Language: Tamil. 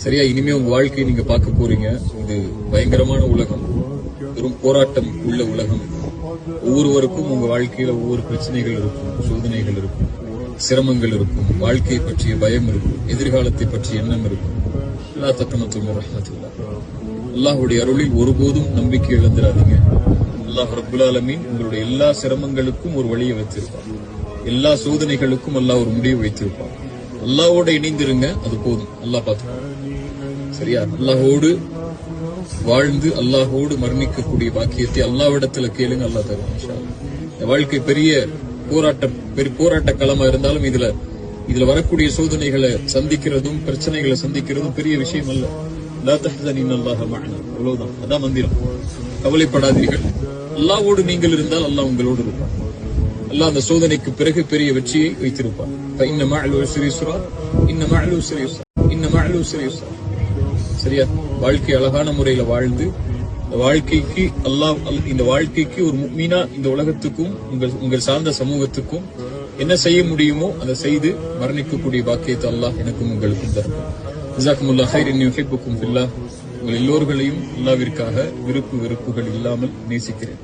சரியா? இனிமே உங்க வாழ்க்கையை நீங்க பார்க்க போறீங்க. இது பயங்கரமான உலகம், வெறும் போராட்டம் உள்ள உலகம். ஒவ்வொருவருக்கும் உங்க வாழ்க்கையில ஒவ்வொரு பிரச்சனைகள் இருக்கும், சோதனைகள் இருக்கும், சிரமங்கள் இருக்கும், வாழ்க்கையை பற்றிய பயம் இருக்கும், எதிர்காலத்தை பற்றிய எண்ணம் இருக்கும். அல்லா தக்கனத்தும் ரஹ்மத்துல்லாஹ். அல்லாஹ்வுடைய அருளில் ஒருபோதும் நம்பிக்கை இழந்துடாதீங்க. அல்லாஹ் ரப்புல் ஆலமீன் உங்களுடைய எல்லா சிரமங்களுக்கும் ஒரு வழியை வைத்திருப்பான். எல்லா சோதனைகளுக்கும் அல்லாஹ் ஒரு முடிவு வைத்திருப்பான். அல்லாஹ்வோட இணைந்திருங்க, அது போதும். அல்லாஹ் பார்த்துப்பான். சரியா? அல்லாஹோடு வாழ்ந்து அல்லாஹோடு மரணிக்கக்கூடிய பாக்கியத்தை அல்லாஹ்விடத்துல கேளுங்க, அல்லாஹ் தருவான் இன்ஷா அல்லாஹ். இந்த வாழ்க்கை பெரிய போராட்ட களமா இருந்தாலும் இதுல வரக்கூடிய சோதனைகளை சந்திக்கிறதும் பிரச்சனைகளை சந்திக்கிறதும் பெரிய விஷயம் அல்ல. லா தஹ்சன் இன்னல்லாஹ மஅனா, அவ்வளவுதான். அதான் மந்திரம். கவலைப்படாதீர்கள், அல்லாஹ்வோடு நீங்கள் இருந்தால் அல்லாஹ் உங்களோடு இருப்பான். அல்லாஹ் அந்த சோதனைக்கு பிறகு பெரிய வெற்றியை வைத்திருப்பான். இன்ன மஅல் உஸ்ரி யுஸ்ரா, இன்ன மஅல் உஸ்ரி யுஸ்ரா, இன்ன மஅல் உஸ்ரி யுஸ்ரா. சரியா? வாழ்க்கை அழகான முறையில வாழ்ந்து வாழ்க்கைக்கு இந்த வாழ்க்கைக்கு ஒரு முஃமினா இந்த உலகத்துக்கும் உங்கள் சார்ந்த சமூகத்துக்கும் என்ன செய்ய முடியுமோ அதை செய்து மரணிக்கக்கூடிய பாக்கியத்தை அல்லாஹ் எனக்கும் உங்களுக்கும் தரும். ஜஸாக்குமுல்லாஹ் கைரன், யுஹிப்புக்கும் ஃபில்லாஹ். உங்கள் எல்லோர்களையும் அல்லாஹ்விற்காக விருப்பு வெறுப்புகள் இல்லாமல் நேசிக்கிறேன்.